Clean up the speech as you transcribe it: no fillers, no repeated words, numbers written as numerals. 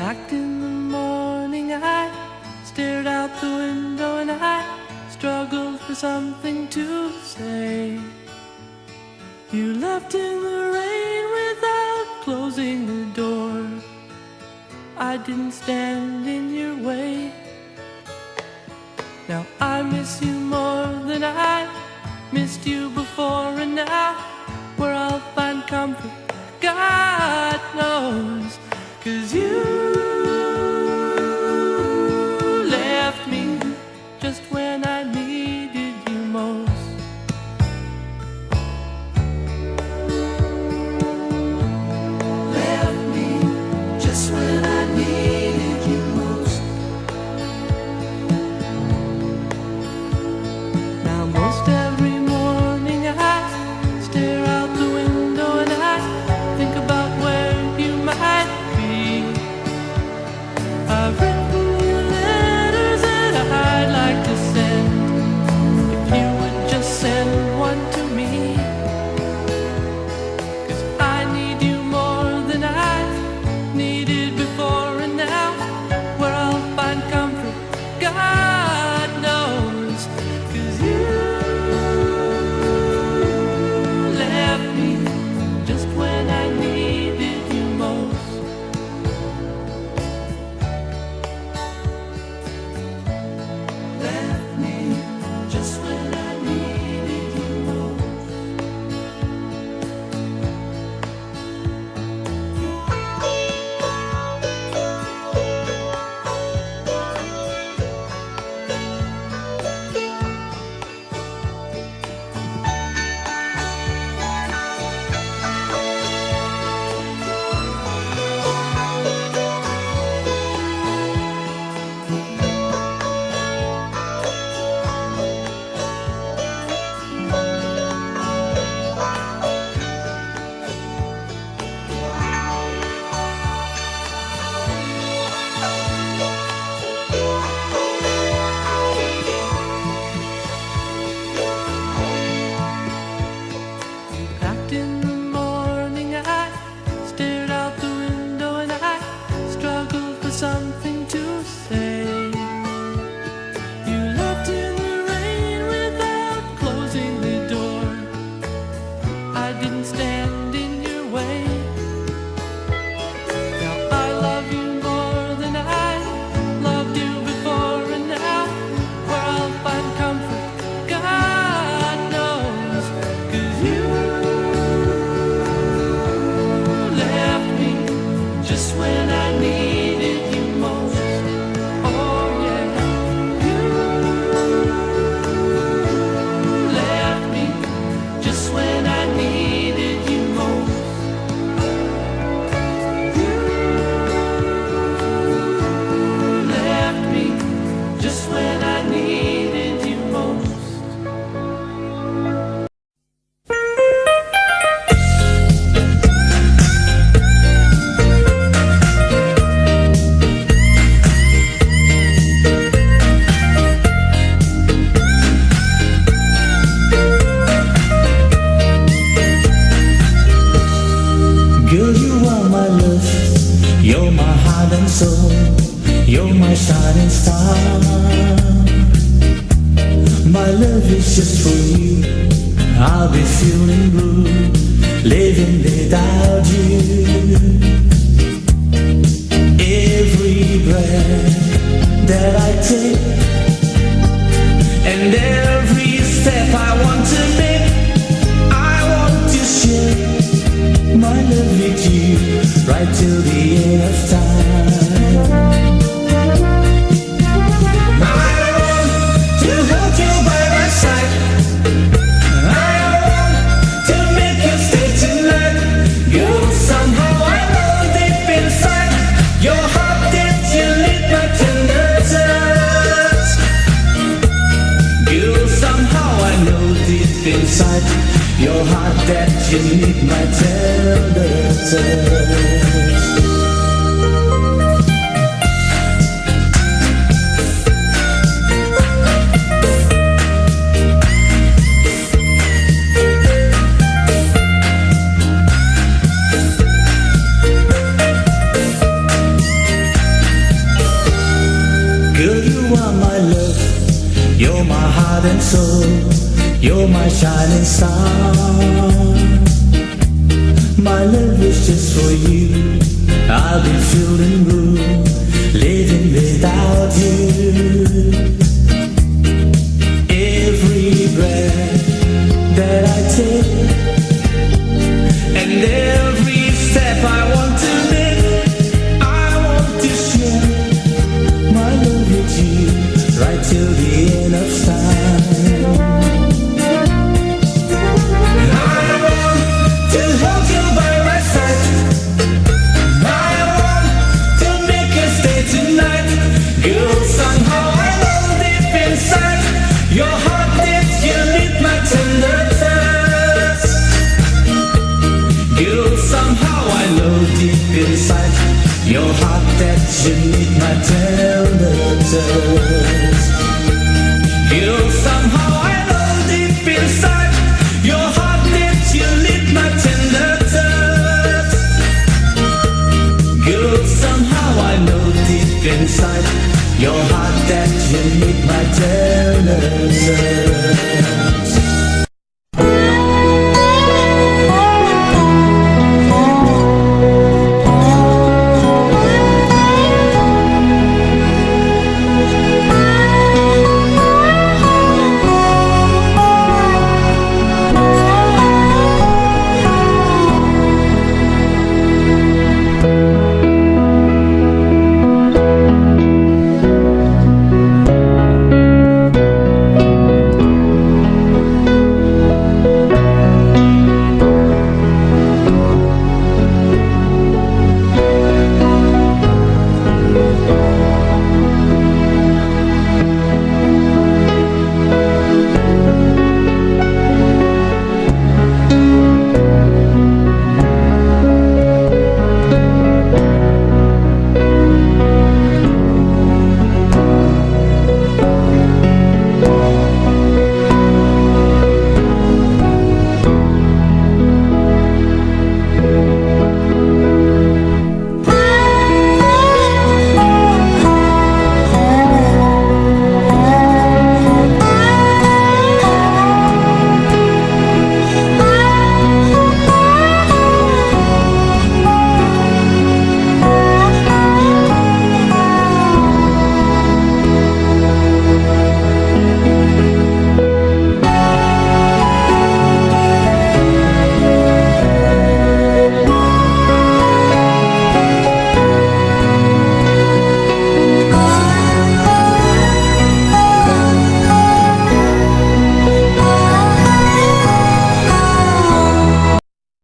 packed in the morning, I stared out the window and I struggled for something to say. You left in the rain without closing the door. I didn't stand in your way. Now I miss you more than I missed you before, and now where I'll find comfort, God knows. 'Cause you left me just when I needed you most. Left me just when I needed you most. Now most every morning I stare out the window and I think about where you might be. I've written you letters that I'd like to send, if you would just send one to me. 'Cause I need you more than I needed before, and now where I'll find comfort, God knows. 'Cause you left me just when I needed you most. Left me just when I needed you most. Packed in the morning, I stared out the window and I struggled for something to say. You left in the rain without closing the door. I didn't stand in your way. Now I love you more than I loved you before, and now where I'll find comfort, God knows. 'Cause you left me just when I needed you most. Oh yeah, you left me just when I needed you most. You left me just when I needed you most. Girl, you are my love, you're my heart and soul, you're my shining star. My love is just for you, I'll be feeling blue, living without you. Every breath that I take, and every step I want to make, I want to share my love with you right till the end of time. I want to hold you by my side. I want to make you stay tonight. Girl, somehow I know deep inside your heart that you need my tender touch. Girl, somehow I know deep inside your heart that you need my tender touch. heart and soul. You're my shining star. My love is just for you. I'll be feeling blue, living without you. Every breath that I take, and every step I want to make, I want to share my love with you, right till the end of time. I want to hold you by my side. I want to make you stay tonight. Girl, somehow I know deep inside your heart that you need my tender touch. Girl, somehow I know deep inside your heart that you need my tender touch.